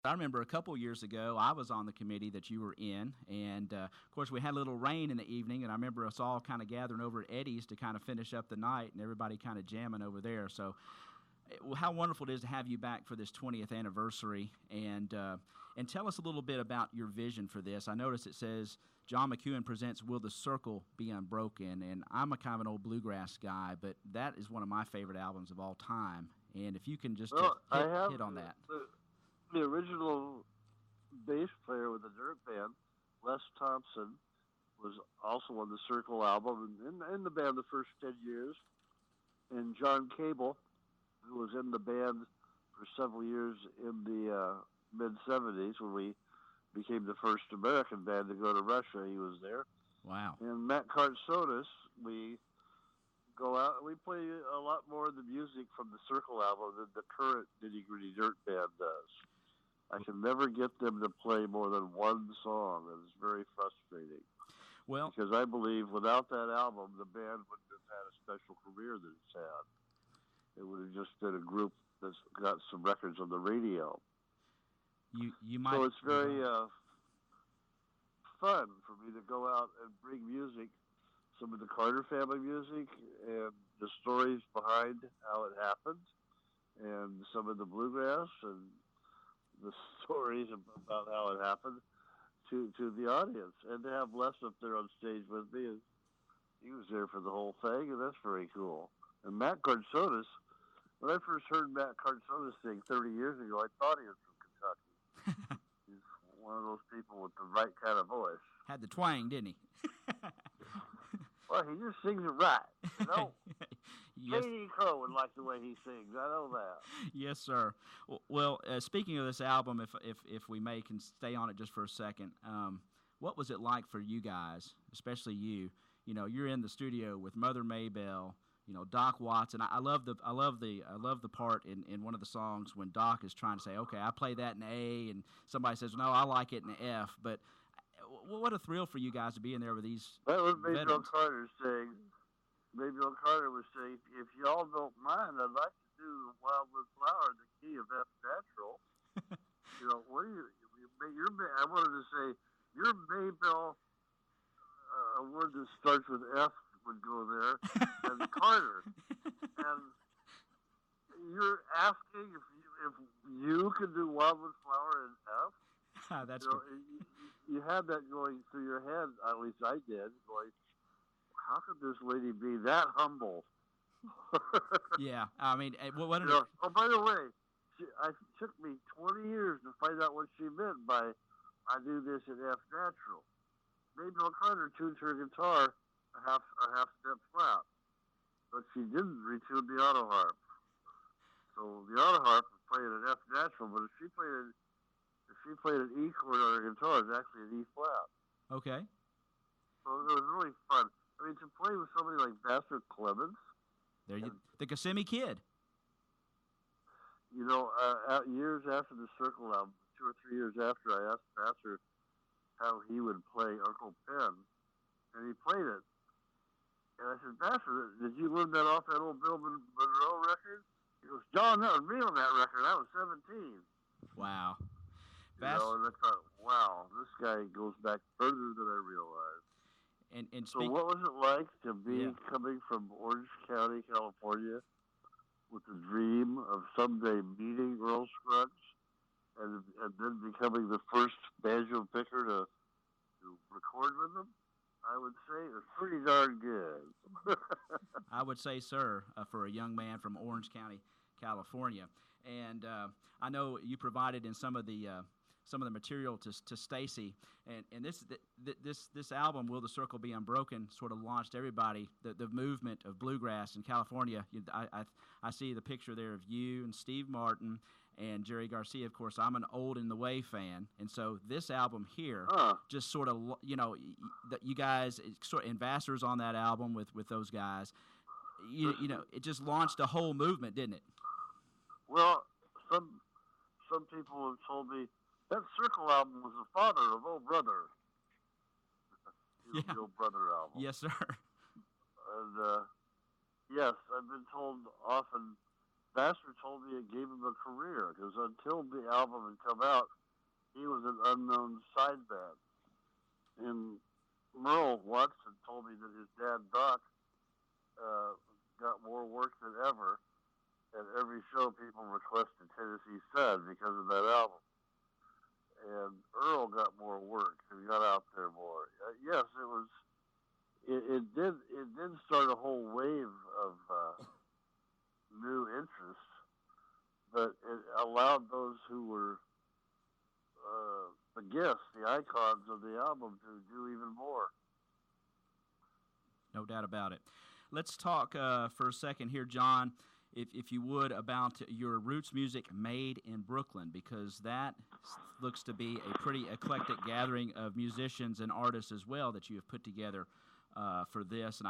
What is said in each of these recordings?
I remember a couple years ago, I was on the committee that you were in, and of course, we had a little rain in the evening, and I remember us all kind of gathering over at Eddie's to kind of finish up the night, and everybody kind of jamming over there. So, how wonderful it is to have you back for this 20th anniversary, and tell us a little bit about your vision for this. I noticed it says John McEuen presents "Will the Circle Be Unbroken," and I'm a kind of an old bluegrass guy, but that is one of my favorite albums of all time. And if you can just hit on that. The original bass player with the Dirt Band, Les Thompson, was also on the Circle album and in the band the first 10 years. And John Cable, who was in the band for several years in the mid-'70s when we became the first American band to go to Russia, he was there. Wow. And Matt Kartsotis, we go out and we play a lot more of the music from the Circle album than the current Nitty Gritty Dirt Band does. I can never get them to play more than one song, and it's very frustrating. Well, because I believe without that album, the band wouldn't have had a special career that it's had. It would have just been a group that's got some records on the radio. You might. So it's very fun for me to go out and bring music, some of the Carter family music, and the stories behind how it happened, and some of the bluegrass and the stories about how it happened to the audience, and to have Les up there on stage with me, and he was there for the whole thing, and that's very cool. And Matt Kartsotis, when I first heard Matt Kartsotis sing 30 years ago, I thought he was from Kentucky. He's one of those people with the right kind of voice. Had the twang, didn't he? Well, he just sings it right, you know? Yes. J.D. Crowe would like the way he sings. I know that. Yes, sir. Well, speaking of this album, if we can stay on it just for a second, what was it like for you guys, especially you? You know, you're in the studio with Mother Maybelle, Doc Watson. I love the part in one of the songs when Doc is trying to say, okay, I play that in A, and somebody says, no, I like it in F. But what a thrill for you guys to be in there with these. That was Maybelle veterans. Carter saying. Maybelle Carter was saying, if y'all don't mind, I'd like to do Wildwood Flower in the key of F natural. What do I wanted to say, your Maybelle, a word that starts with F would go there, and Carter. And you're asking if you can do Wildwood Flower in F? That's good. You had that going through your head, at least I did, going, how could this lady be that humble? Yeah, I mean, what Oh, by the way, it took me 20 years to find out what she meant by I do this in F natural. Maybelle Carter tunes her guitar a half step flat, but she didn't retune the auto harp. So the auto harp was playing an F natural, but if she played an E chord on her guitar, it's actually an E flat. Okay. So it was really fun. I mean, to play with somebody like Vassar Clemens. The Kissimmee Kid. Years after the Circle album, 2 or 3 years after, I asked Vassar how he would play Uncle Pen, and he played it. And I said, Vassar, did you learn that off that old Bill Monroe record? He goes, John, that was me on that record. I was 17. Wow. And I thought, wow, this guy goes back further than I realized. So what was it like to be coming from Orange County, California, with the dream of someday meeting Earl Scruggs and then becoming the first banjo picker to record with him? I would say it was pretty darn good. I would say, sir, for a young man from Orange County, California. And I know you provided in some of the material to Stacey, and this album, Will the Circle Be Unbroken, sort of launched everybody, the movement of bluegrass in California. I see the picture there of you and Steve Martin and Jerry Garcia. Of course, I'm an Old in the Way fan, and so this album here just sort of, you guys, and Vassar's on that album with those guys. It just launched a whole movement, didn't it? Well, some people have told me that Circle album was the father of Oh Brother. The Oh Brother album. Yes, sir. And yes, I've been told often Vassar told me it gave him a career because until the album had come out, he was an unknown side band. And Merle Watson told me that his dad Doc got more work than ever. At every show, people requested Tennessee Sun because of that album. And Earl got more work and got out there more. Yes, it was. It did start a whole wave of new interest, but it allowed those who were the gifts, the icons of the album, to do even more. No doubt about it. Let's talk for a second here, John, if you would, about your roots music made in Brooklyn, because that looks to be a pretty eclectic gathering of musicians and artists as well that you have put together for this. And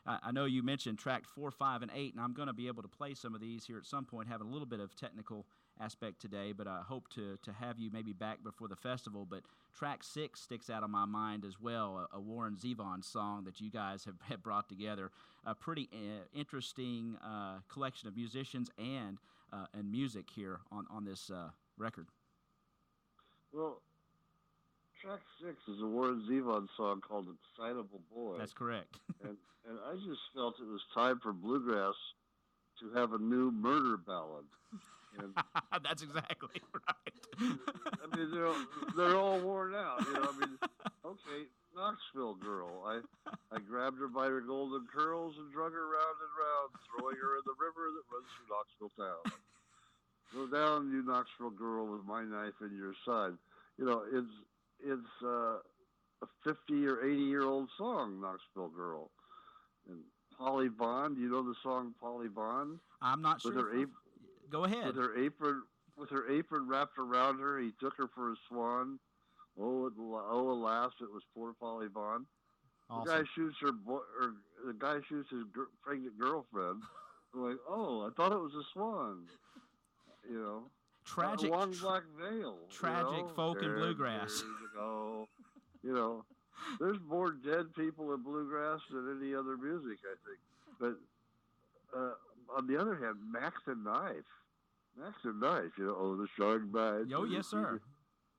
I know you mentioned track 4, 5, and 8, and I'm going to be able to play some of these here at some point, having a little bit of technical aspect today, but I hope to have you maybe back before the festival. But track 6 sticks out of my mind as well, a Warren Zevon song that you guys have brought together. A pretty interesting collection of musicians and music here on this record. Well, track 6 is a Warren Zevon song called Excitable Boy. That's correct. and I just felt it was time for bluegrass to have a new murder ballad. And that's exactly right. I mean, they're all worn out. I mean, okay, Knoxville Girl. I grabbed her by her golden curls and drug her round and round, throwing her in the river that runs through Knoxville town. Go down, you Knoxville Girl, with my knife in your side. It's a 50 or 80-year-old song, Knoxville Girl. And Polly Bond, you know the song Polly Bond? I'm not sure. Go ahead. With her apron wrapped around her, he took her for a swan. Oh, alas, it was poor Polly Bond. Awesome. The guy shoots his pregnant girlfriend. I'm like, oh, I thought it was a swan. Tragic. A long black veil. Tragic folk and bluegrass. There's more dead people in bluegrass than any other music, I think. But on the other hand, Max and Knife, the Shark Bite. Oh, yes, sir.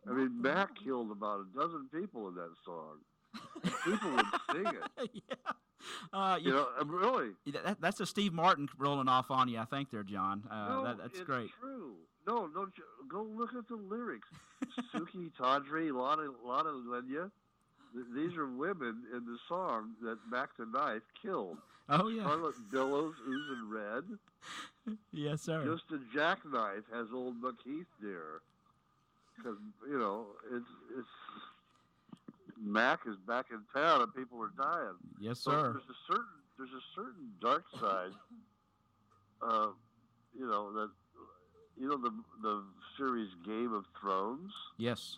I mean, Mac killed about a dozen people in that song. And people would sing it. Yeah. Really. That's a Steve Martin rolling off on you, I think, there, John. That's great. It's true. No, don't you, go look at the lyrics. Suki, Tawdry, Lana Lenya. These are women in the song that Mac the Knife killed. Oh, yeah. Charlotte Billows, oozing red. Yes, sir. Just a jackknife has old McKeith there. Because, it's Mac is back in town and people are dying. Yes, so sir. There's a certain dark side, that, the series Game of Thrones? Yes.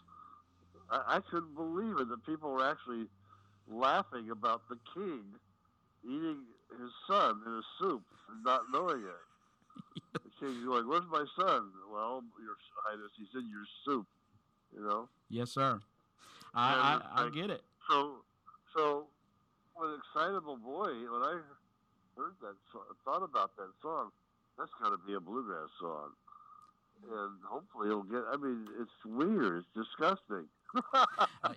I couldn't believe it that people were actually laughing about the king eating his son in a soup and not knowing it. The king's going, "Where's my son?" "Well, Your Highness, he's in your soup." Yes, sir. I get it. So with Excitable Boy, when I heard that song, thought about that song, that's got to be a bluegrass song. And hopefully it'll get, it's weird. It's disgusting.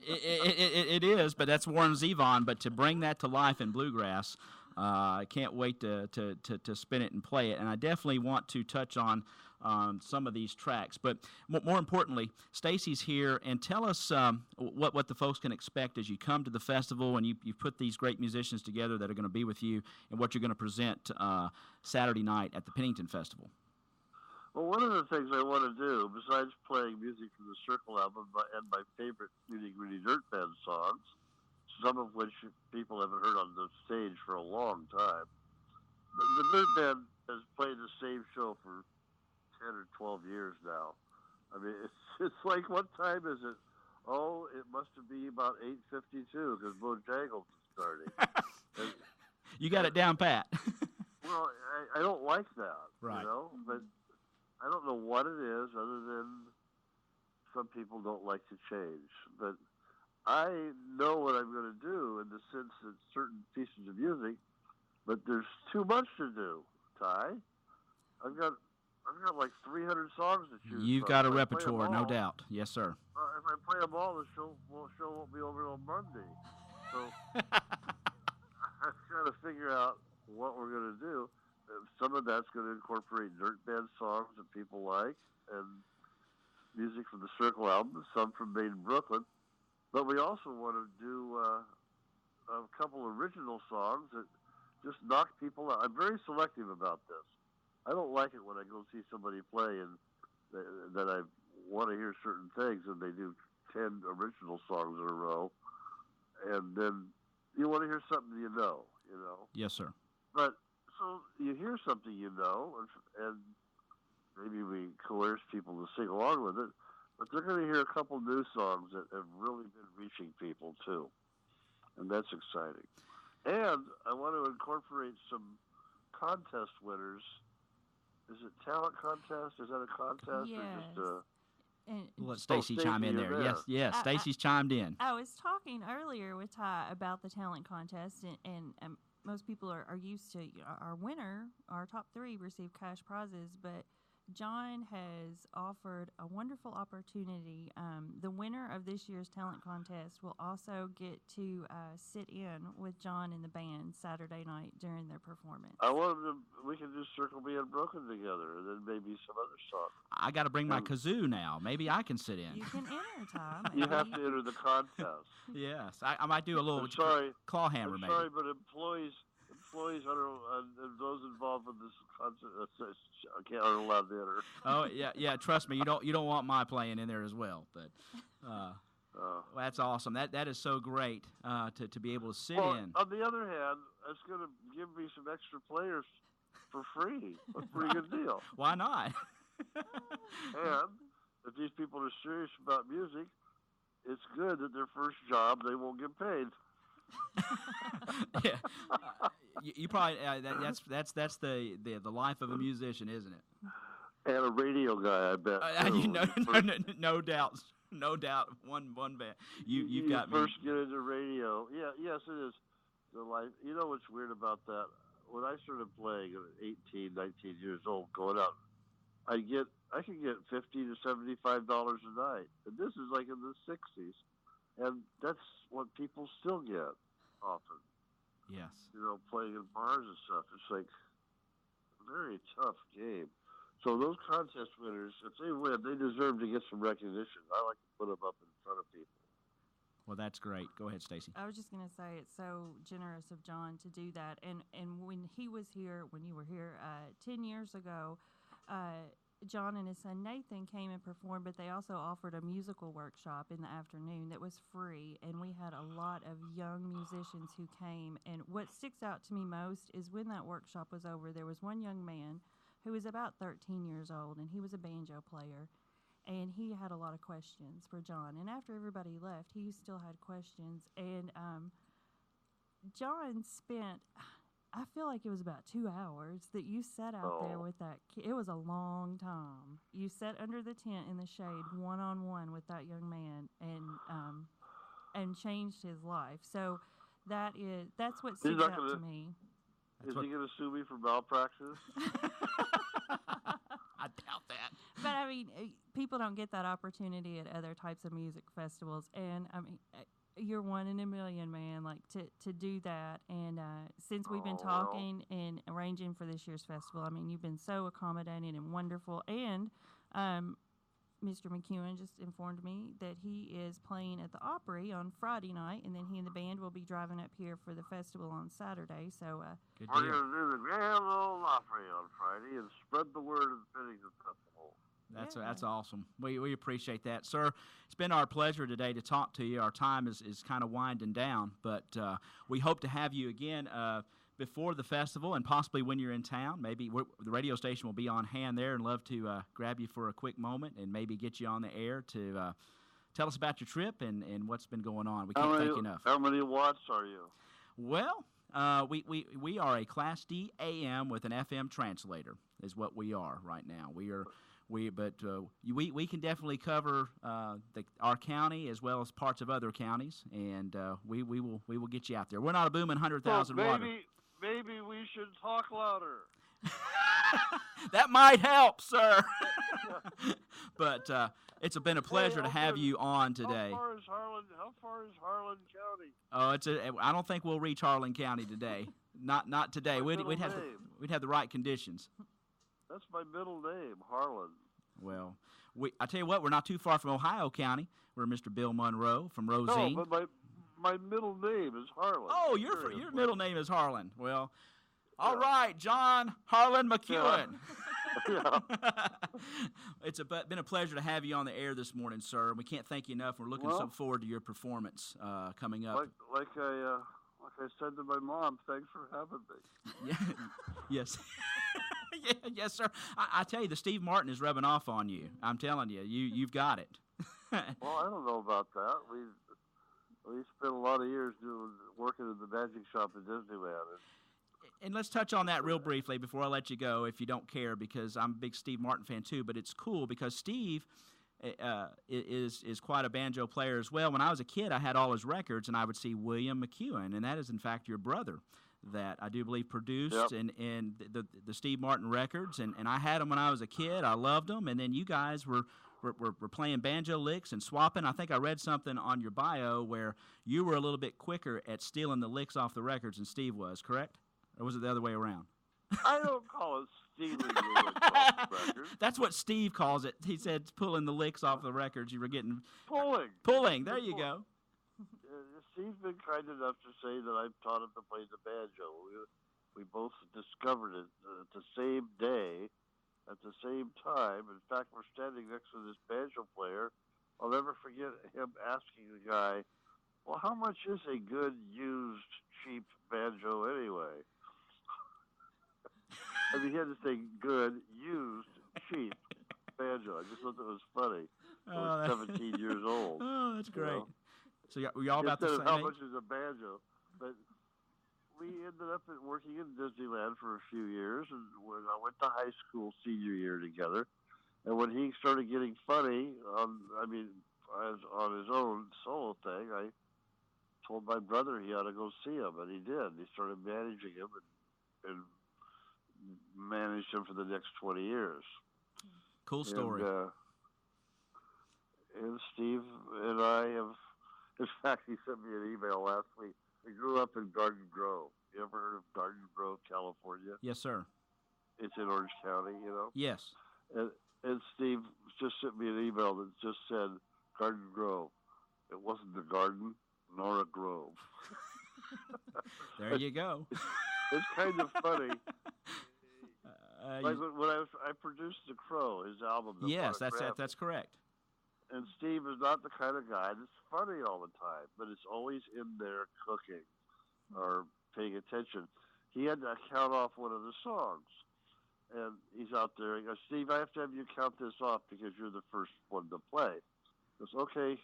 It is, but that's Warren Zevon. But to bring that to life in bluegrass, I can't wait to spin it and play it. And I definitely want to touch on some of these tracks. But more importantly, Stacey's here, and tell us what the folks can expect as you come to the festival and you put these great musicians together that are going to be with you, and what you're going to present Saturday night at the Pennington Festival. Well, one of the things I want to do, besides playing music from the Circle album and my favorite Nitty Gritty Dirt Band songs, some of which people haven't heard on the stage for a long time, the Dirt Band has played the same show for 10 or 12 years now. It's like, what time is it? Oh, it must be about 8:52 because Bojangles is starting. You got it down pat. Well, I don't like that, right. But I don't know what it is other than some people don't like to change. But I know what I'm going to do in the sense that certain pieces of music, but there's too much to do, Ty. I've got like 300 songs to choose You've from. got a If I play 'em repertoire, no all, doubt. Yes, sir. if I play them all, the show won't be over till Monday. So I'm trying to figure out what we're going to do. Some of that's going to incorporate dirt band songs that people like, and music from the Circle album, some from Made in Brooklyn. But we also want to do a couple original songs that just knock people out. I'm very selective about this. I don't like it when I go see somebody play and that I want to hear certain things, and they do 10 original songs in a row, and then you want to hear something you know. Yes, sir. But so you hear something and maybe we coerce people to sing along with it, but they're going to hear a couple new songs that have really been reaching people too, and that's exciting. And I want to incorporate some contest winners. Is it talent contest? Is that a contest Yes. or just a? We'll let Stacey chime in Stacey, there. you're Yes, yes. I- Stacey's chimed in. I was talking earlier with Ty about the talent contest, and most people are used to our winner, our top three receive cash prizes, but John has offered a wonderful opportunity. The winner of this year's talent contest will also get to sit in with John and the band Saturday night during their performance. I wanted to. We can do Circle Me Unbroken together, and then maybe some other song. I got to bring my kazoo now. Maybe I can sit in. You can enter, Ty. You have to enter the contest. Yes, I might do a little I'm sorry. claw hammer, I'm maybe. sorry, but employees and those involved in this concert aren't allowed to enter. Oh yeah. Trust me, you don't want my playing in there as well. But well, that's awesome. That is so great to be able to sit in. On the other hand, it's going to give me some extra players for free. That's a pretty good deal. Why not? And if these people are serious about music, it's good that their first job they won't get paid. Yeah. You probably that's the life of a musician, isn't it? And a radio guy, I bet. No doubt. No doubt. One band. You've got first me. get into radio. Yeah, yes, it is. The life. You know what's weird about that? When I started playing at 18, 19 years old, going out, I could get $50 to $75 a night, and this is like in the 60s, and that's what people still get often. Yes. Playing in bars and stuff. It's like a very tough game. So those contest winners, if they win, they deserve to get some recognition. I like to put them up in front of people. Well, that's great. Go ahead, Stacey. I was just going to say it's so generous of John to do that. And when he was here, when you were here 10 years ago, John and his son Nathan came and performed, but they also offered a musical workshop in the afternoon that was free. And we had a lot of young musicians who came. And what sticks out to me most is when that workshop was over, there was one young man who was about 13 years old, and he was a banjo player. And he had a lot of questions for John. And after everybody left, he still had questions. And John spent, I feel like it was about 2 hours that you sat out there with that kid. It was a long time. You sat under the tent in the shade, one-on-one with that young man, and changed his life. So that's what sticks out to me. Is he going to sue me for malpractice? I doubt that. But I mean, people don't get that opportunity at other types of music festivals, and I mean, you're one in a million, man. Like to do that, and since we've been talking and arranging for this year's festival, I mean, you've been so accommodating and wonderful. And Mr. McEuen just informed me that he is playing at the Opry on Friday night, and then he and the band will be driving up here for the festival on Saturday. So Good we're deal. going to do the Grand Ole Opry on Friday and spread the word of the Pennington Festival. That's awesome. We appreciate that, sir. It's been our pleasure today to talk to you. Our time is kind of winding down, but we hope to have you again before the festival and possibly when you're in town. Maybe the radio station will be on hand there and love to grab you for a quick moment and maybe get you on the air to tell us about your trip and what's been going on. We can't thank you enough. How many watts are you? Well, we are a Class D AM with an FM translator is what we are right now. We can definitely cover our county as well as parts of other counties, and we will get you out there. We're not a booming 100,000 watt. Maybe we should talk louder. That might help, sir. But it's been a pleasure to have you on today. How far is Harlan County? Oh, I don't think we'll reach Harlan County today. Not today. We'd have the right conditions. That's my middle name, Harlan. Well, I tell you what, we're not too far from Ohio County. We're Mr. Bill Monroe from Rosine. No, but my middle name is Harlan. Oh, your middle name is Harlan. Well, all right, John Harlan McEuen. Yeah. It's been a pleasure to have you on the air this morning, sir. We can't thank you enough. We're looking so forward to your performance coming up. Like I said to my mom, thanks for having me. Yeah. Yes. Yes, sir. I tell you, the Steve Martin is rubbing off on you. I'm telling you, you've got it. Well, I don't know about that. We spent a lot of years working in the magic shop at Disneyland. And let's touch on that real briefly before I let you go, if you don't care, because I'm a big Steve Martin fan too. But it's cool because Steve is quite a banjo player as well. When I was a kid, I had all his records, and I would see William McEuen, and that is in fact your brother that I do believe produced and the Steve Martin records, and I had them when I was a kid. I loved them, and then you guys were playing banjo licks and swapping. I think I read something on your bio where you were a little bit quicker at stealing the licks off the records than Steve was, correct? Or was it the other way around? I don't call it stealing the licks off the records. That's what Steve calls it. He said pulling the licks off the records. You were getting... Pulling. There you go. Steve's been kind enough to say that I've taught him to play the banjo. We both discovered it the same day, at the same time. In fact, we're standing next to this banjo player. I'll never forget him asking the guy, well, how much is a good, used, cheap banjo anyway? I mean, he had to say good, used, cheap banjo. I just thought that was funny. I was 17 years old. Oh, that's great. You know? So we all about the same how age? much is a banjo? But we ended up working in Disneyland for a few years, and when I went to high school senior year together, and when he started getting funny on his own solo thing, I told my brother he ought to go see him, and he did. He started managing him and managed him for the next 20 years. Cool story. And Steve and I have, in fact, he sent me an email last week. We grew up in Garden Grove. You ever heard of Garden Grove, California? Yes, sir. It's in Orange County, you know? Yes. And Steve just sent me an email that just said Garden Grove. It wasn't a garden nor a grove. There you go. It's kind of funny. Like when I produced The Crow, his album. Yes, that's correct. And Steve is not the kind of guy that's funny all the time, but it's always in there cooking or paying attention. He had to count off one of the songs. And he's out there. He goes, Steve, I have to have you count this off because you're the first one to play. He goes, okay,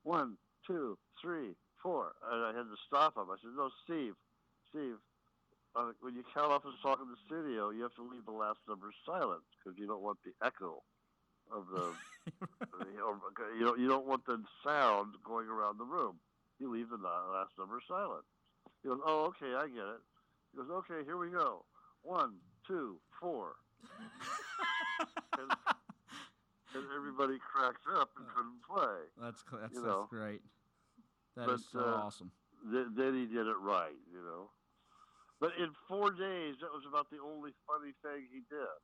1, 2, 3, 4. And I had to stop him. I said, no, Steve, when you count off a song in the studio, you have to leave the last number silent because you don't want the echo of the, you don't want the sound going around the room. You leave the last number silent. He goes, oh, okay, I get it. He goes, okay, here we go. 1, 2, 4. and everybody cracked up and couldn't play. That's great. That is so awesome. Then he did it right, you know. But in 4 days, that was about the only funny thing he did.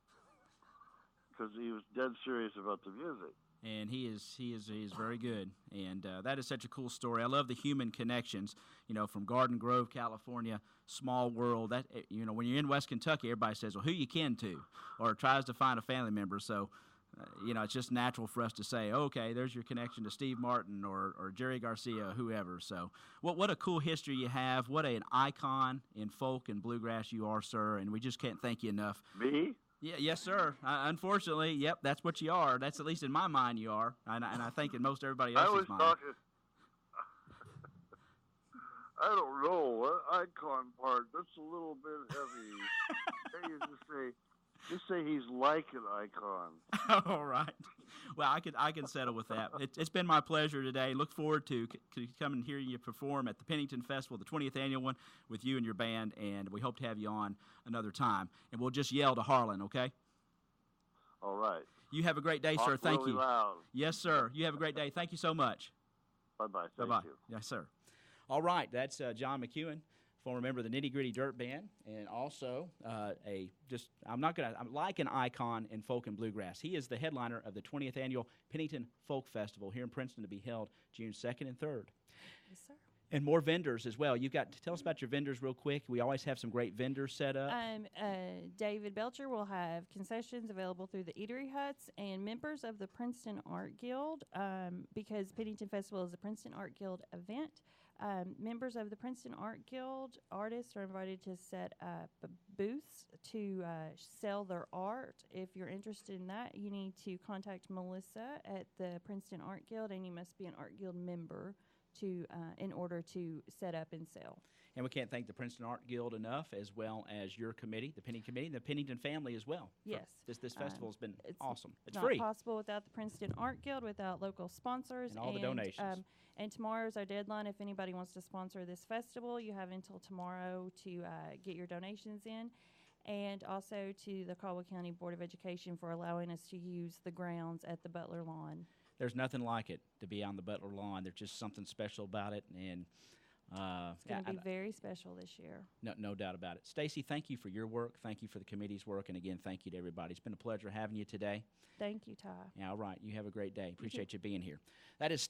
Because he was dead serious about the music. And he is very good, and that is such a cool story. I love the human connections, from Garden Grove, California, small world. That when you're in West Kentucky, everybody says, "Well, who you kin to," or tries to find a family member. So, it's just natural for us to say, "Okay, there's your connection to Steve Martin or Jerry Garcia, whoever." So, what a cool history you have. What an icon in folk and bluegrass you are, sir. And we just can't thank you enough. Me? Yeah, yes, sir. Unfortunately, yep, that's what you are. That's at least in my mind you are, and I think in most everybody else's mind. I don't know. Icon part, that's a little bit heavy. You just say he's like an icon. All right. Well, I can settle with that. It's been my pleasure today. Look forward to coming and hearing you perform at the Pennington Festival, the 20th annual one, with you and your band, and we hope to have you on another time. And we'll just yell to Harlan, okay? All right. You have a great day, Talk sir. Thank really you. Loud. Yes, sir. You have a great day. Thank you so much. Bye-bye. Thank Bye-bye. you. Yes, sir. All right. That's John McEuen, former member of the Nitty Gritty Dirt Band, and also I'm like an icon in folk and bluegrass. He is the headliner of the 20th annual Pennington Folk Festival here in Princeton, to be held June 2nd and 3rd. Yes, sir. And more vendors as well. Tell us about your vendors real quick. We always have some great vendors set up. David Belcher will have concessions available through the Eatery Huts, and members of the Princeton Art Guild, because Pennington Festival is a Princeton Art Guild event. Members of the Princeton Art Guild artists are invited to set up booths to sell their art. If you're interested in that, you need to contact Melissa at the Princeton Art Guild, and you must be an Art Guild member in order to set up and sell. And we can't thank the Princeton Art Guild enough, as well as your committee, the Pennington Committee, and the Pennington family as well. Yes. This festival has been awesome. It's not free. Possible without the Princeton Art Guild, without local sponsors. And all the donations. And tomorrow's our deadline. If anybody wants to sponsor this festival, you have until tomorrow to get your donations in. And also to the Caldwell County Board of Education for allowing us to use the grounds at the Butler Lawn. There's nothing like it to be on the Butler Lawn. There's just something special about it, and it's going to be very special this year. No doubt about it. Stacey, thank you for your work. Thank you for the committee's work, and again, thank you to everybody. It's been a pleasure having you today. Thank you, Ty. Yeah, all right. You have a great day. Appreciate you being here. That is